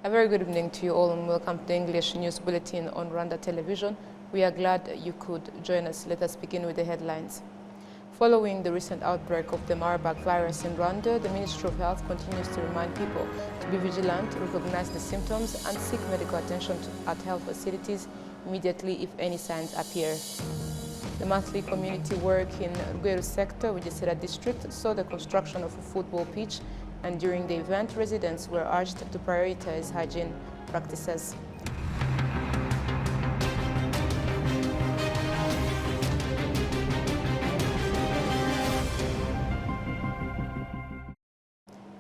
A very good evening to you all and welcome to the English News Bulletin on Rwanda Television. We are glad you could join us. Let us begin with the headlines. Following the recent outbreak of the Marburg virus in Rwanda, the Ministry of Health continues to remind people to be vigilant, recognize the symptoms and seek medical attention at health facilities immediately if any signs appear. The monthly community work in Rwanda sector, Bugesera district, saw the construction of a football pitch, and during the event, residents were urged to prioritize hygiene practices.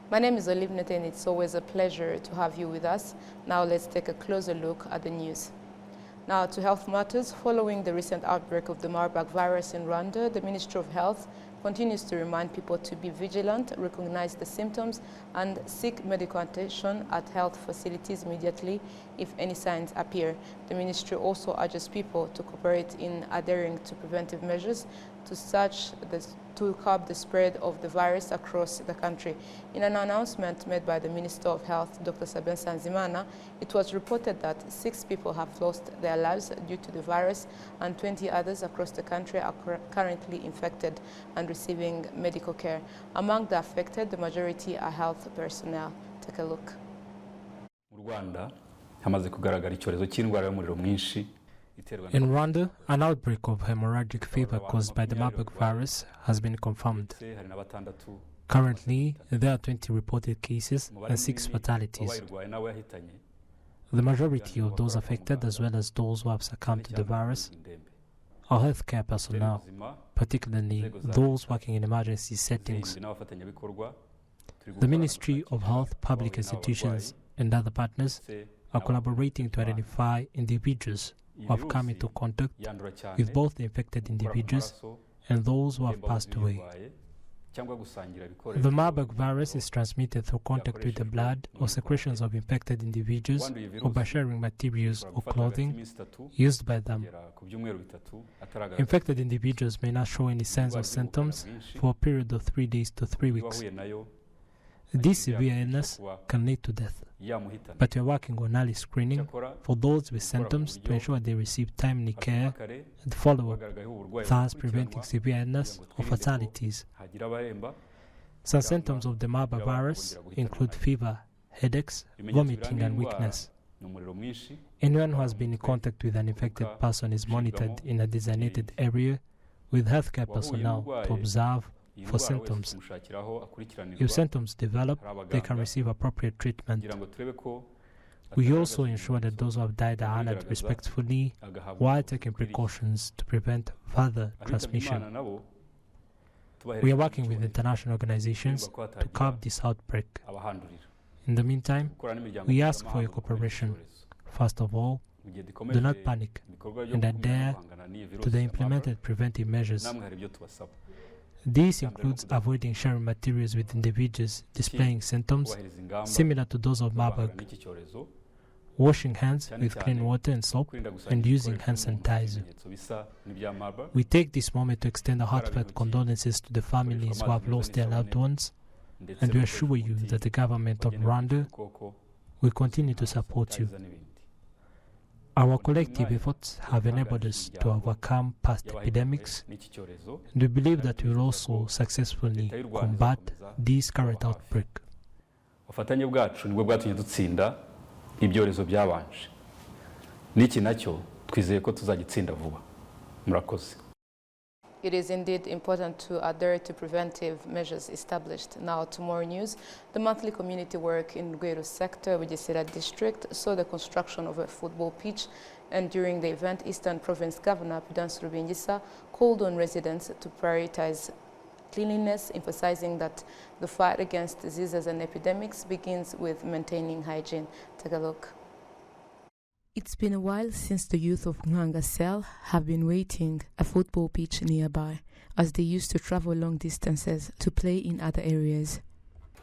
My name is Olive Nete, and it's always a pleasure to have you with us. Now let's take a closer look at the news. Now to health matters. Following the recent outbreak of the Marburg virus in Rwanda, the Ministry of Health continues to remind people to be vigilant, recognize the symptoms, and seek medical attention at health facilities immediately if any signs appear. The ministry also urges people to cooperate in adhering to preventive measures to curb the spread of the virus across the country. In an announcement made by the Minister of Health, Dr. Sabin Sanzimana, it was reported that 6 people have lost their lives due to the virus and 20 others across the country are currently infected and receiving medical care. Among the affected, the majority are health personnel. Take a look. In Rwanda, an outbreak of hemorrhagic fever caused by the Marburg virus has been confirmed. Currently, there are 20 reported cases and 6 fatalities. The majority of those affected, as well as those who have succumbed to the virus, are healthcare personnel, particularly those working in emergency settings. The Ministry of Health, public institutions, and other partners are collaborating to identify individuals who have come into contact with both the infected individuals and those who have passed away. The Marburg virus is transmitted through contact with the blood or secretions of infected individuals or by sharing materials or clothing used by them. Infected individuals may not show any signs or symptoms for a period of 3 days to 3 weeks. This severe illness can lead to death, but we are working on early screening for those with symptoms to ensure they receive timely care and follow-up, thus preventing severe illness or fatalities. Some symptoms of the Marburg virus include fever, headaches, vomiting and weakness. Anyone who has been in contact with an infected person is monitored in a designated area with healthcare personnel to observe for symptoms. If symptoms develop, they can receive appropriate treatment. We also ensure that those who have died are honored respectfully while taking precautions to prevent further transmission. We are working with international organizations to curb this outbreak. In the meantime, we ask for your cooperation. First of all, do not panic and adhere to the implemented preventive measures. This includes avoiding sharing materials with individuals displaying symptoms similar to those of Marburg, washing hands with clean water and soap, and using hand sanitizer. We take this moment to extend our heartfelt condolences to the families who have lost their loved ones, and we assure you that the government of Rwanda will continue to support you. Our collective efforts have enabled us to overcome past epidemics, and we believe that we will also successfully combat this current outbreak. Ubufatanye bwacu nibwo bwatumye dutsinda ibyorezo byabanje. Niki nacyo twizeye ko tuzagitsinda vuba. Murakoze. It is indeed important to adhere to preventive measures established. Now to more news. The monthly community work in Rwanda sector, Bugesera district, saw the construction of a football pitch, and during the event, Eastern Province Governor Prudence Rubingisa called on residents to prioritize cleanliness, emphasizing that the fight against diseases and epidemics begins with maintaining hygiene. Take a look. It's been a while since the youth of Rwanda Cell have been waiting a football pitch nearby, as they used to travel long distances to play in other areas.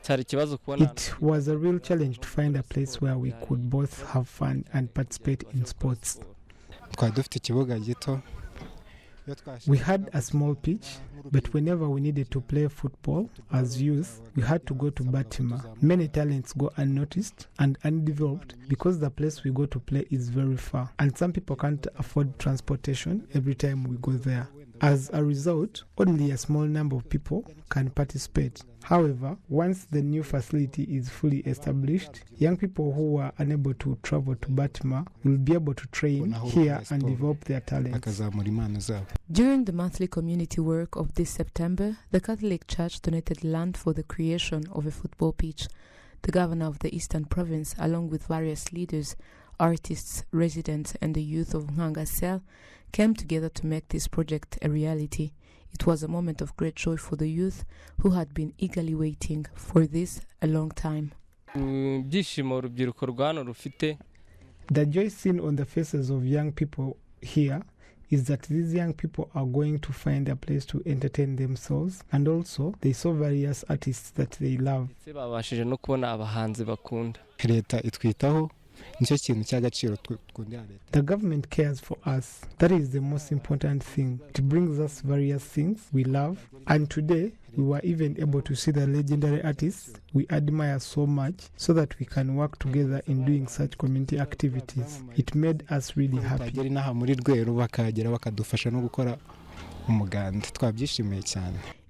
It was a real challenge to find a place where we could both have fun and participate in sports. We had a small pitch, but whenever we needed to play football as youth, we had to go to Batima. Many talents go unnoticed and undeveloped because the place we go to play is very far, and some people can't afford transportation every time we go there. As a result, only a small number of people can participate. However, once the new facility is fully established, young people who are unable to travel to Batima will be able to train here and develop their talents. During the monthly community work of this September, the Catholic Church donated land for the creation of a football pitch. The governor of the Eastern Province, along with various leaders, artists, residents, and the youth of Nganga Cell, came together to make this project a reality. It was a moment of great joy for the youth who had been eagerly waiting for this a long time. The joy seen on the faces of young people here is that these young people are going to find a place to entertain themselves, and also they saw various artists that they love. The government cares for us. That is the most important thing. It brings us various things we love, and today we were even able to see the legendary artists we admire so much so that we can work together in doing such community activities. It made us really happy.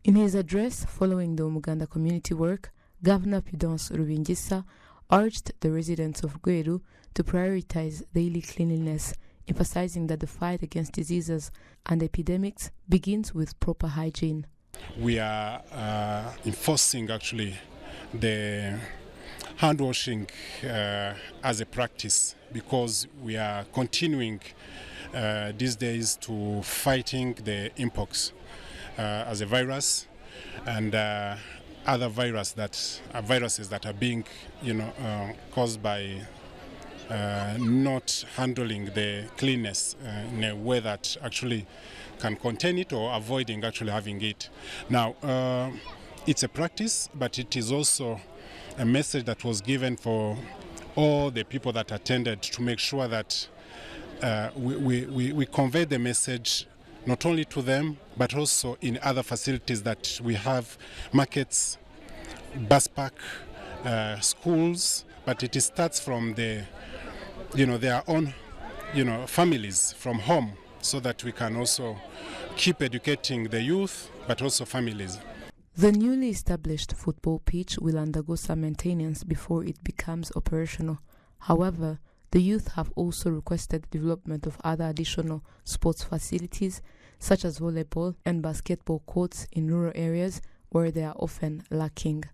In his address following the Umuganda community work, Governor Pudence Rubingisa urged the residents of Gweru to prioritize daily cleanliness, emphasizing that the fight against diseases and epidemics begins with proper hygiene. We are enforcing actually the hand washing as a practice, because we are continuing these days to fighting the mpox as a virus and other viruses that are being caused by not handling the cleanness in a way that actually can contain it or avoiding actually having it. Now, it's a practice, but it is also a message that was given for all the people that attended to make sure that we convey the message not only to them, but also in other facilities that we have, markets, bus park, schools, but it starts from their own, families from home, so that we can also keep educating the youth, but also families. The newly established football pitch will undergo some maintenance before it becomes operational. However, the youth have also requested the development of other additional sports facilities, such as volleyball and basketball courts in rural areas where they are often lacking.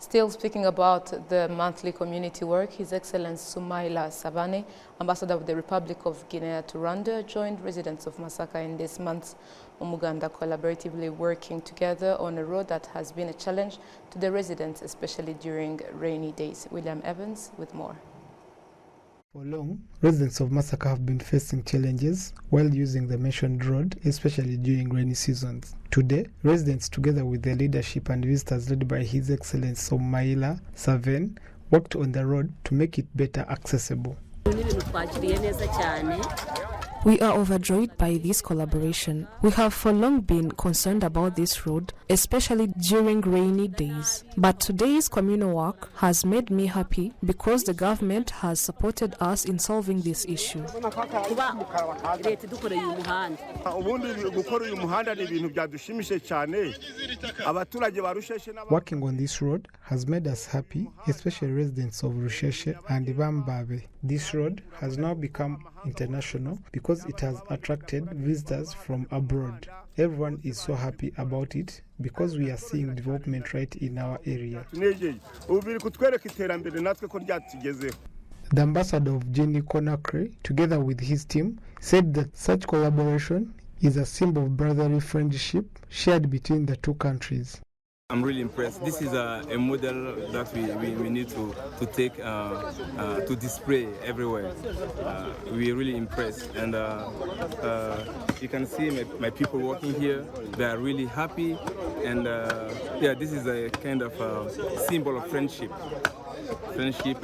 Still speaking about the monthly community work, His Excellency Sumaila Savane, Ambassador of the Republic of Guinea to Rwanda, joined residents of Masaka in this month's Umuganda collaboratively working together on a road that has been a challenge to the residents, especially during rainy days. William Evans with more. For long, residents of Masaka have been facing challenges while using the mentioned road, especially during rainy seasons. Today, residents, together with the leadership and visitors led by His Excellency Somaila Saven, worked on the road to make it better accessible. We are overjoyed by this collaboration. We have for long been concerned about this road, especially during rainy days. But today's communal work has made me happy because the government has supported us in solving this issue. Working on this road has made us happy, especially residents of Rusheshe and Ibambabe. This road has now become international because it has attracted visitors from abroad. Everyone is so happy about it because we are seeing development right in our area. The ambassador of Jenny Conakry, together with his team, said that such collaboration is a symbol of brotherly friendship shared between the two countries. I'm really impressed. This is a model that we need to take to display everywhere. We're really impressed, and you can see my people working here. They are really happy, and this is a kind of symbol of friendship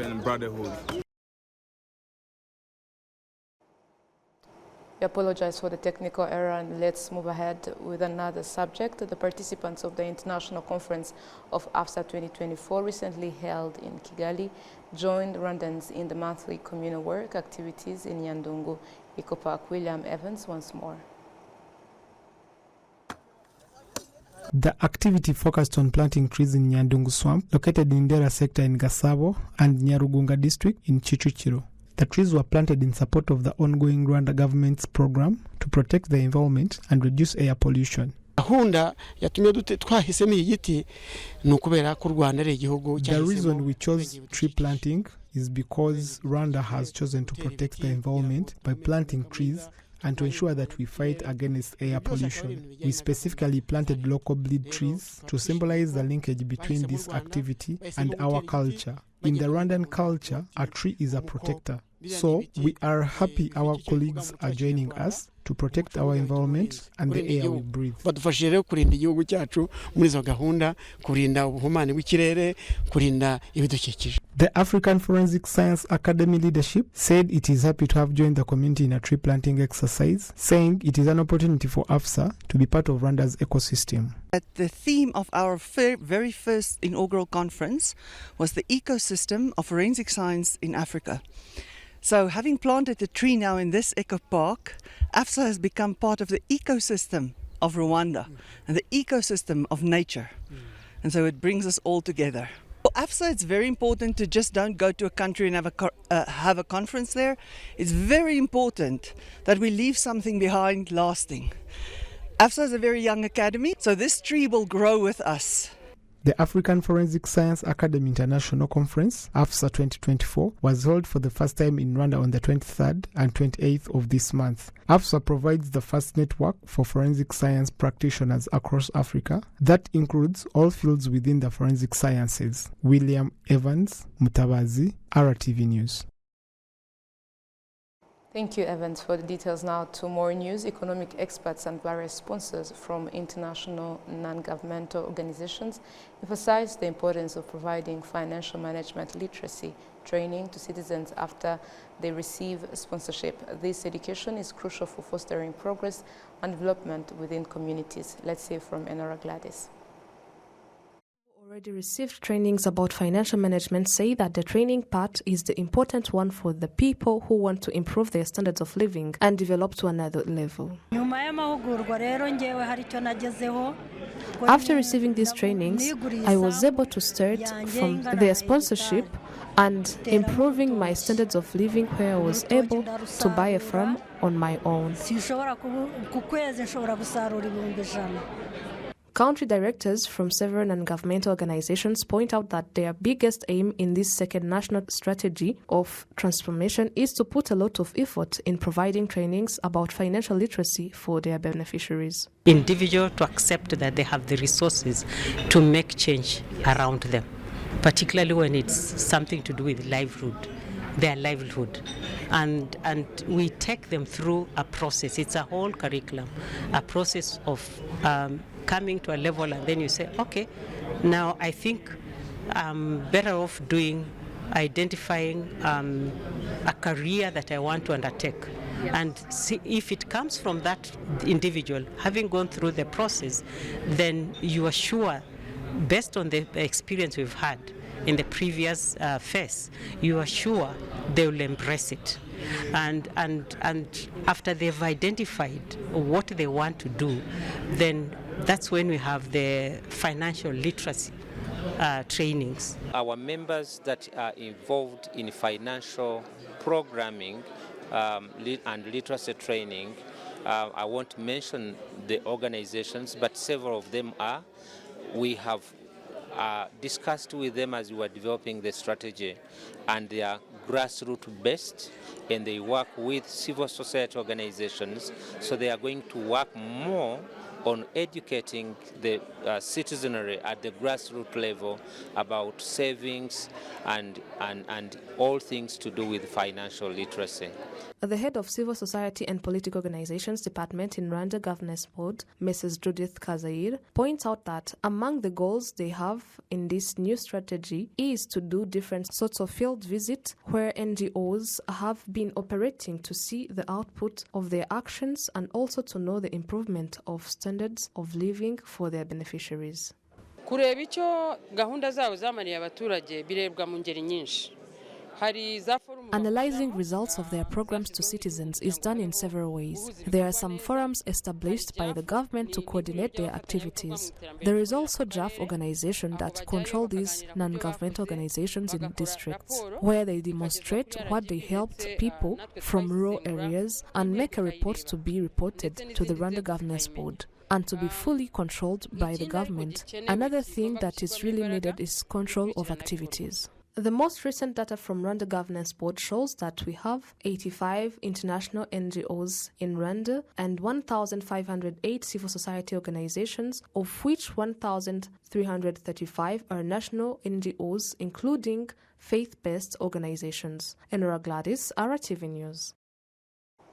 and brotherhood. We apologize for the technical error, and let's move ahead with another subject. The participants of the International Conference of AFSA 2024 recently held in Kigali joined Rwandans in the monthly communal work activities in Nyandungu Eco Park. William Evans once more. The activity focused on planting trees in Nyandungu Swamp, located in Ndera sector in Gasabo and Nyarugunga district in Chichuchiro. The trees were planted in support of the ongoing Rwanda government's program to protect the environment and reduce air pollution. The reason we chose tree planting is because Rwanda has chosen to protect the environment by planting trees and to ensure that we fight against air pollution. We specifically planted local bleed trees to symbolize the linkage between this activity and our culture. In the Rwandan culture, a tree is a protector. So we are happy our colleagues are joining us to protect our environment and the air we breathe. The African Forensic Science Academy leadership said it is happy to have joined the community in a tree planting exercise, saying it is an opportunity for AFSA to be part of Rwanda's ecosystem. The theme of our very first inaugural conference was the ecosystem of forensic science in Africa. So having planted a tree now in this eco park, AFSA has become part of the ecosystem of Rwanda and the ecosystem of nature. And so it brings us all together. For AFSA, it's very important to just don't go to a country and have a conference there. It's very important that we leave something behind lasting. AFSA is a very young academy, so this tree will grow with us. The African Forensic Science Academy International Conference, AFSA 2024, was held for the first time in Rwanda on the 23rd and 28th of this month. AFSA provides the first network for forensic science practitioners across Africa that includes all fields within the forensic sciences. William Evans, Mutabazi, RwandaTV News. Thank you, Evans, for the details. Now to more news. Economic experts and various sponsors from international non-governmental organizations emphasize the importance of providing financial management literacy training to citizens after they receive sponsorship. This education is crucial for fostering progress and development within communities. Let's hear from Enora Gladys. Already received trainings about financial management say that the training part is the important one for the people who want to improve their standards of living and develop to another level. After receiving these trainings, I was able to start from their sponsorship and improving my standards of living, where I was able to buy a farm on my own. Country directors from several non-governmental organizations point out that their biggest aim in this second national strategy of transformation is to put a lot of effort in providing trainings about financial literacy for their beneficiaries. Individual to accept that they have the resources to make change around them, particularly when it's something to do with their livelihood. And we take them through a process. It's a whole curriculum, a process of coming to a level, and then you say, okay, now I think I'm better off identifying a career that I want to undertake. And see if it comes from that individual, having gone through the process, then you are sure, based on the experience we've had in the previous phase, you are sure they will embrace it. And after they've identified what they want to do, then that's when we have the financial literacy trainings. Our members that are involved in financial programming and literacy training, I won't mention the organizations, but several of them are. We have discussed with them as we were developing the strategy, and they are grassroots based, and they work with civil society organizations, so they are going to work more on educating the citizenry at the grassroots level about savings and all things to do with financial literacy. The head of Civil Society and Political Organizations Department in Rwanda Governance Board, Mrs. Judith Kazair, points out that among the goals they have in this new strategy is to do different sorts of field visits where NGOs have been operating to see the output of their actions and also to know the improvement of standards of living for their beneficiaries. kureba icyo gahunda zabo zamaniye abaturage birebwa mu ngeri nyinshi. Analyzing results of their programs to citizens is done in several ways. There are some forums established by the government to coordinate their activities. There is also JAF organization that control these non-government organizations in districts, where they demonstrate what they helped people from rural areas and make a report to be reported to the Rwanda Governance Board and to be fully controlled by the government. Another thing that is really needed is control of activities. The most recent data from Rwanda Governance Board shows that we have 85 international NGOs in Rwanda and 1,508 civil society organizations, of which 1,335 are national NGOs, including faith-based organizations. Enora Gladys, RwandaTV News.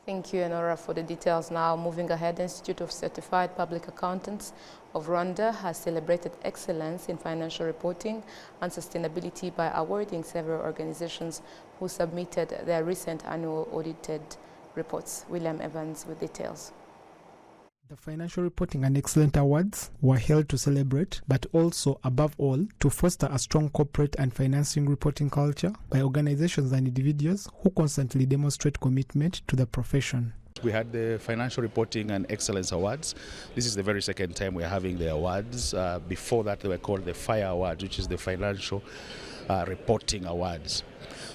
Thank you, Enora, for the details. Now, moving ahead, the Institute of Certified Public Accountants of Rwanda has celebrated excellence in financial reporting and sustainability by awarding several organizations who submitted their recent annual audited reports. William Evans with details. The Financial Reporting and Excellent Awards were held to celebrate, but also, above all, to foster a strong corporate and financing reporting culture by organizations and individuals who constantly demonstrate commitment to the profession. We had the Financial Reporting and Excellence Awards. This is the very second time we're having the awards. Before that, they were called the FIRE Awards, which is the Financial Reporting Awards.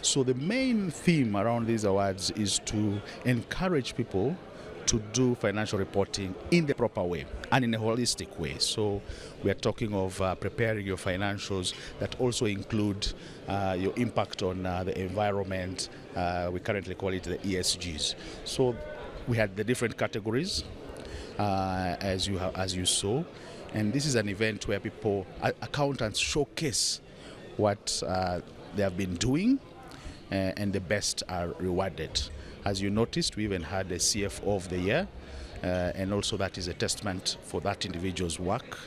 So the main theme around these awards is to encourage people to do financial reporting in the proper way and in a holistic way. So we are talking of preparing your financials that also include your impact on the environment. We currently call it the ESGs. So we had the different categories as you saw, and this is an event where people, accountants, showcase what they have been doing, and the best are rewarded. As you noticed, we even had a CFO of the year, and also that is a testament for that individual's work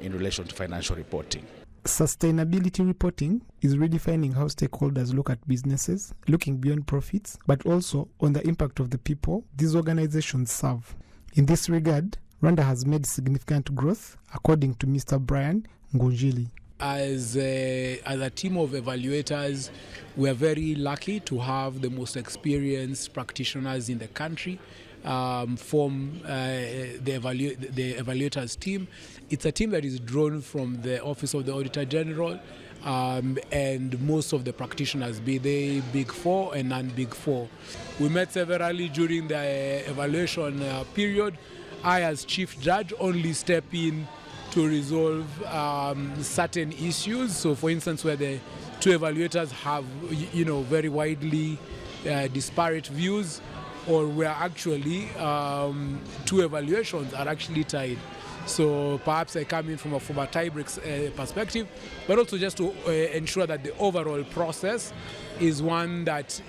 in relation to financial reporting. Sustainability reporting is redefining how stakeholders look at businesses, looking beyond profits, but also on the impact of the people these organizations serve. In this regard, Rwanda has made significant growth, according to Mr. Brian Ngunjili. As a team of evaluators, we are very lucky to have the most experienced practitioners in the country form the evaluators team. It's a team that is drawn from the Office of the Auditor General, and most of the practitioners, be they Big Four and non-Big Four. We met severally during the evaluation period. I, as Chief Judge, only step in to resolve certain issues. So, for instance, where the two evaluators have, very widely disparate views, or where actually two evaluations are actually tied. So perhaps I come in from a tie-break perspective, but also just to ensure that the overall process is one that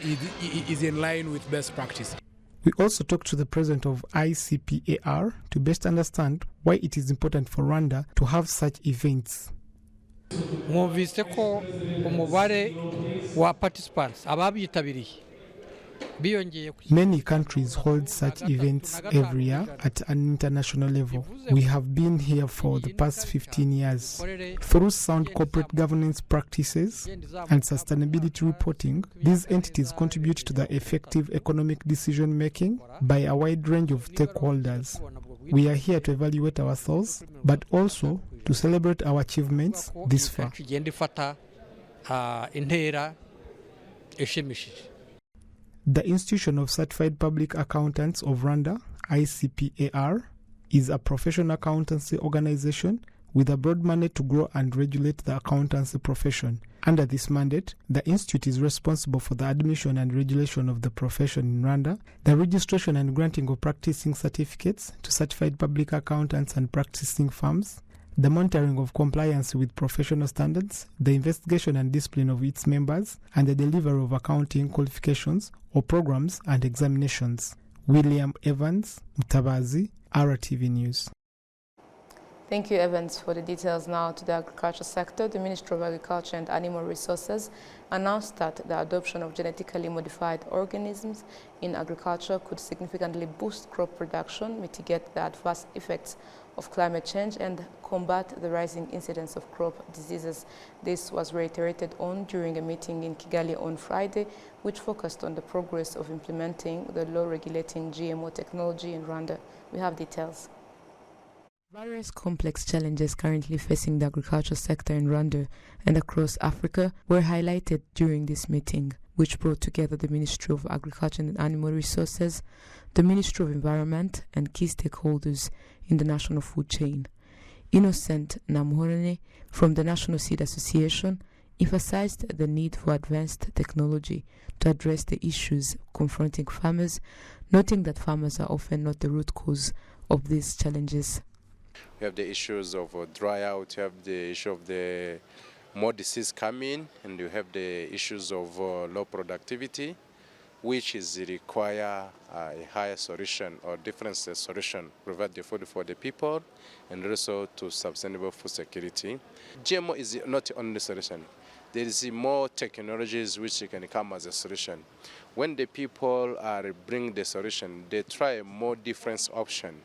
is in line with best practice. We also talked to the president of ICPAR to best understand why it is important for Rwanda to have such events. Mwumvise ko umubare wa participants ababitabiriye. Many countries hold such events every year at an international level. We have been here for the past 15 years. Through sound corporate governance practices and sustainability reporting, these entities contribute to the effective economic decision making by a wide range of stakeholders. We are here to evaluate ourselves, but also to celebrate our achievements this far. The Institution of Certified Public Accountants of Rwanda, ICPAR, is a professional accountancy organization with a broad mandate to grow and regulate the accountancy profession. Under this mandate, the Institute is responsible for the admission and regulation of the profession in Rwanda, the registration and granting of practicing certificates to certified public accountants and practicing firms, the monitoring of compliance with professional standards, the investigation and discipline of its members, and the delivery of accounting qualifications or programs and examinations. William Evans, Mutabazi, RwandaTV News. Thank you, Evans, for the details. Now to the agriculture sector. The Ministry of Agriculture and Animal Resources announced that the adoption of genetically modified organisms in agriculture could significantly boost crop production, mitigate the adverse effects of climate change, and combat the rising incidence of crop diseases. This was reiterated during a meeting in Kigali on Friday, which focused on the progress of implementing the law regulating GMO technology in Rwanda. We have details. Various complex challenges currently facing the agriculture sector in Rwanda and across Africa were highlighted during this meeting, which brought together the Ministry of Agriculture and Animal Resources, the Ministry of Environment, and key stakeholders in the national food chain. Innocent Namuhorene from the National Seed Association emphasized the need for advanced technology to address the issues confronting farmers, noting that farmers are often not the root cause of these challenges. We have the issues of dry out, you have the issue of the more disease coming, and you have the issues of low productivity, which is require a higher solution or different solution, provide the food for the people and also to sustainable food security. GMO is not the only solution. There is more technologies which can come as a solution. When the people bring the solution, they try more different option.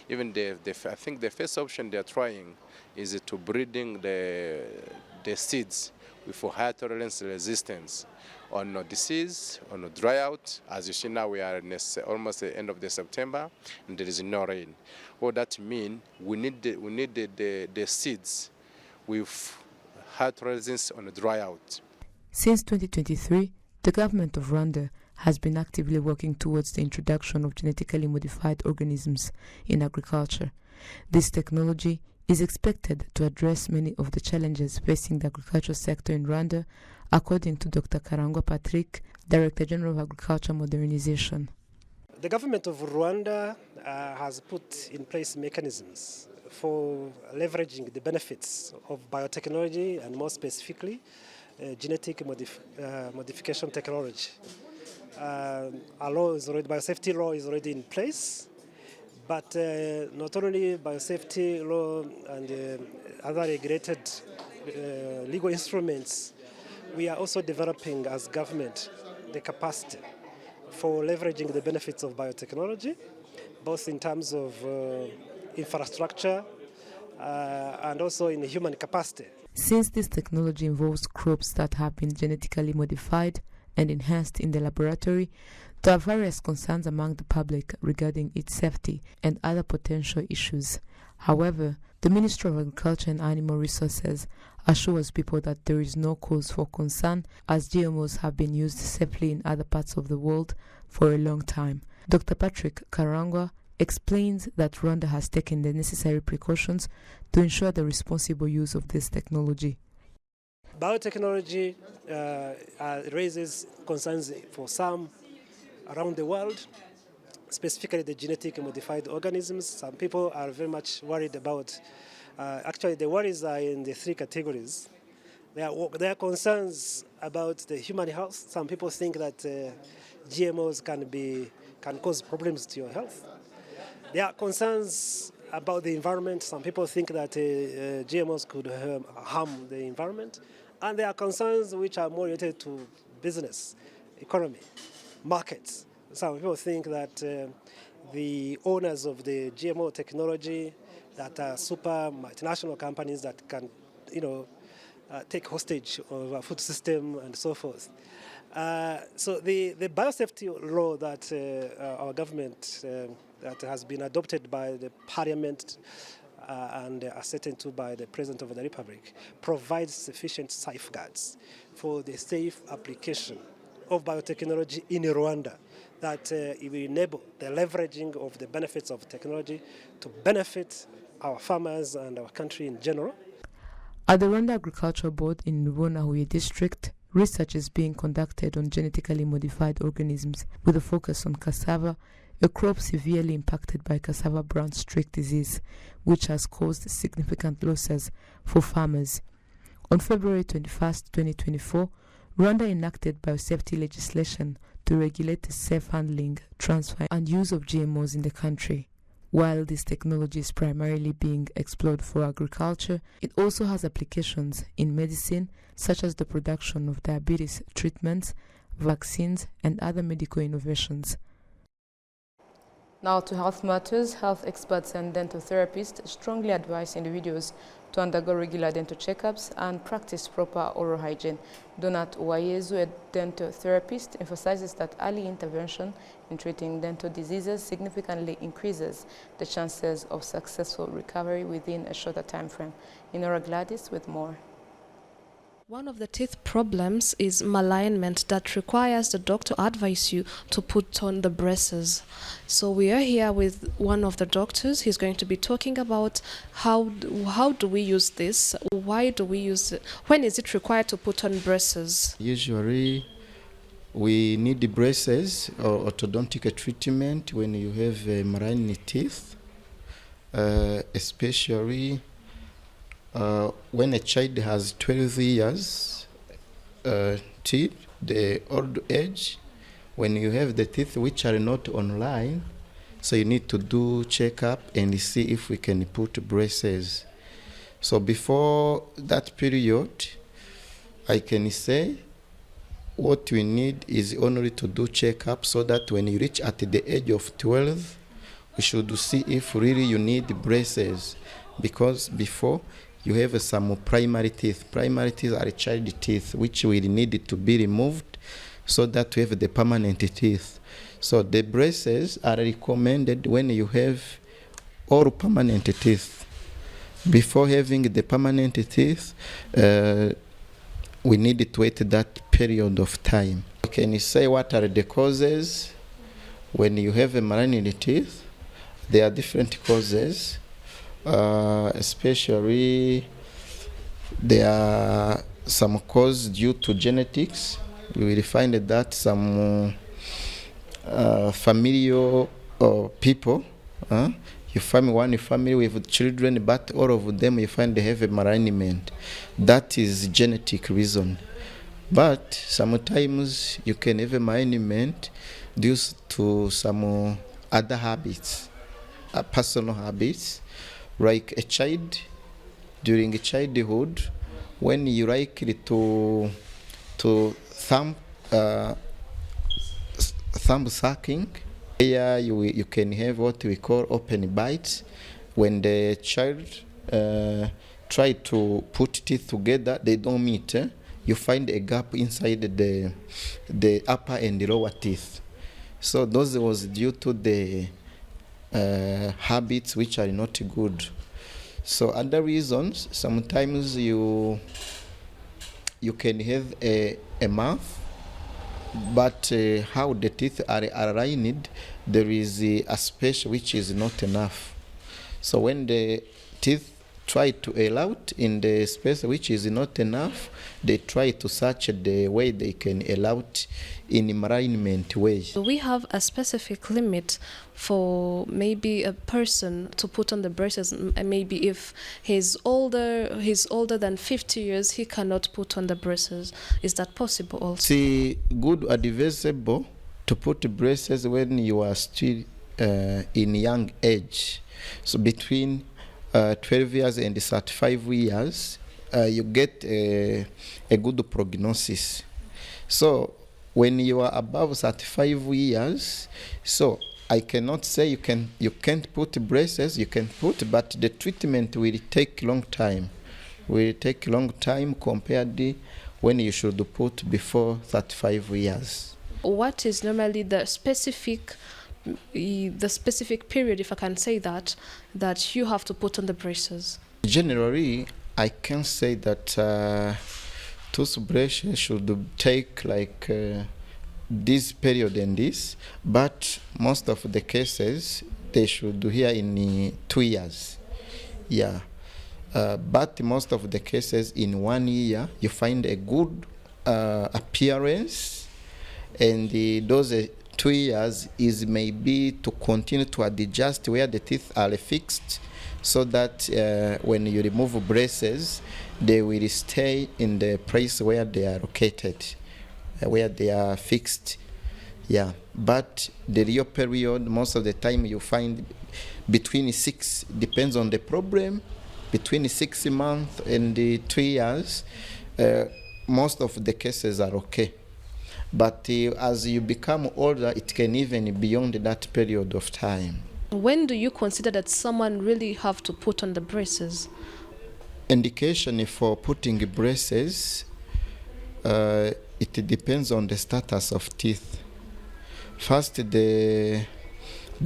Even I think the first option they are trying is to breeding the seeds with higher tolerance resistance on disease, on dry out. As you see now, we are in almost the end of the September, and there is no rain. What that means, we need the seeds with high tolerance on dry out. Since 2023, the government of Rwanda has been actively working towards the introduction of genetically modified organisms in agriculture. This technology is expected to address many of the challenges facing the agriculture sector in Rwanda, according to Dr. Karangwa Patrick, Director General of Agriculture Modernization. The government of Rwanda has put in place mechanisms for leveraging the benefits of biotechnology and more specifically genetic modification technology. A law is already, biosafety law is already in place, but not only biosafety law and other regulated legal instruments, we are also developing as government the capacity for leveraging the benefits of biotechnology, both in terms of infrastructure and also in human capacity. Since this technology involves crops that have been genetically modified and enhanced in the laboratory, there are various concerns among the public regarding its safety and other potential issues. However, the Ministry of Agriculture and Animal Resources assures people that there is no cause for concern, as GMOs have been used safely in other parts of the world for a long time. Dr. Patrick Karangwa explains that Rwanda has taken the necessary precautions to ensure the responsible use of this technology. Biotechnology raises concerns for some around the world, specifically the genetically modified organisms. Some people are very much worried about, actually the worries are in the three categories. There are concerns about the human health. Some people think that GMOs can cause problems to your health. There are concerns about the environment. Some people think that GMOs could harm the environment. And there are concerns which are more related to business, economy, markets. Some people think that the owners of the GMO technology that are super multinational companies that can, take hostage of our food system and so forth. So the biosafety law that our government that has been adopted by the Parliament and ascertained to by the President of the Republic provides sufficient safeguards for the safe application of biotechnology in Rwanda that it will enable the leveraging of the benefits of technology to benefit our farmers and our country in general. At the Rwanda Agricultural Board in Rwanda District, research is being conducted on genetically modified organisms with a focus on cassava, a crop severely impacted by cassava brown streak disease, which has caused significant losses for farmers. On February 21, 2024, Rwanda enacted biosafety legislation to regulate the safe handling, transfer, and use of GMOs in the country. While this technology is primarily being explored for agriculture, it also has applications in medicine, such as the production of diabetes treatments, vaccines, and other medical innovations. Now to health matters, health experts and dental therapists strongly advise individuals to undergo regular dental checkups and practice proper oral hygiene. Donat Uwayezu, a dental therapist, emphasizes that early intervention in treating dental diseases significantly increases the chances of successful recovery within a shorter time frame. Inora Gladys with more. One of the teeth problems is misalignment that requires the doctor to advise you to put on the braces. So we are here with one of the doctors. He's going to be talking about how do we use this, why do we use it, when is it required to put on braces? Usually we need the braces or orthodontic treatment when you have misaligned teeth, especially when a child has 12 years teeth, the old age, when you have the teeth which are not online, so you need to do checkup and see if we can put braces. So before that period, I can say what we need is only to do checkup so that when you reach at the age of 12, we should see if really you need braces, because before you have some primary teeth. Primary teeth are child teeth, which will need to be removed so that we have the permanent teeth. So the braces are recommended when you have all permanent teeth. Before having the permanent teeth, we need to wait that period of time. Can you say what are the causes? When you have a misaligned teeth, there are different causes. Especially there are some causes due to genetics. We will find that some familial people, you find one family with children, but all of them you find they have a misalignment. That is genetic reason. But sometimes you can have a misalignment due to some other habits, personal habits. Like a child, during childhood, when you likely to thumb sucking, here you can have what we call open bites. When the child try to put teeth together, they don't meet. You find a gap inside the upper and the lower teeth. So those was due to the habits which are not good. So other reasons, sometimes you can have a mouth, but how the teeth are aligned, there is a space which is not enough. So when the teeth try to allow it in the space which is not enough, they try to search the way they can allow it in misalignment way. Do we have a specific limit for maybe a person to put on the braces? Maybe if he's older than 50 years, he cannot put on the braces. Is that possible also? It's good advisable to put braces when you are still in young age. So between 12 years and 35 years, you get a good prognosis. So when you are above 35 years, so I cannot say you can't put braces, you can put, but the treatment will take long time. Will take long time compared to when you should put before 35 years. What is normally the specific period, if I can say that you have to put on the braces? Generally, I can say that toothbrush should take like this period and this, but most of the cases they should do here in 2 years. Yeah, but most of the cases in 1 year you find a good appearance, and those 2 years is maybe to continue to adjust where the teeth are fixed, so that when you remove braces, they will stay in the place where they are located, where they are fixed. Yeah, but the real period, most of the time you find between 6, depends on the problem, between 6 months and 2 years, most of the cases are okay. But as you become older, it can even be beyond that period of time. When do you consider that someone really have to put on the braces? Indication for putting braces, it depends on the status of teeth. First, the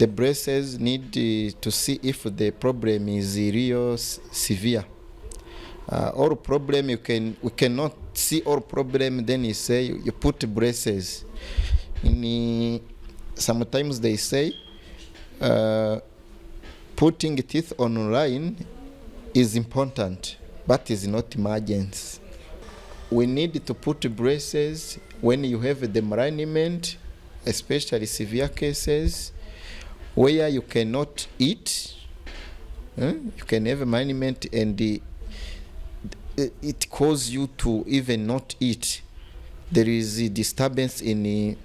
braces need to see if the problem is real severe. Or problem we cannot see all problem, then you say you put braces. Sometimes they say putting teeth online is important, but is not emergency. We need to put braces when you have the malignment, especially severe cases where you cannot eat. You can have malignment and it causes you to even not eat. There is a disturbance in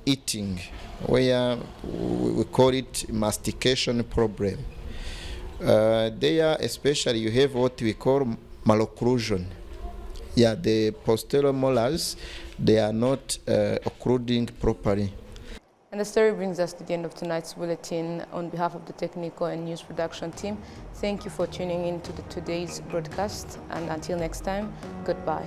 eating, where we call it mastication problem. There, especially, you have what we call malocclusion. Yeah, the posterior molars, they are not occluding properly. And the story brings us to the end of tonight's bulletin. On behalf of the technical and news production team, thank you for tuning in to today's broadcast. And until next time, goodbye.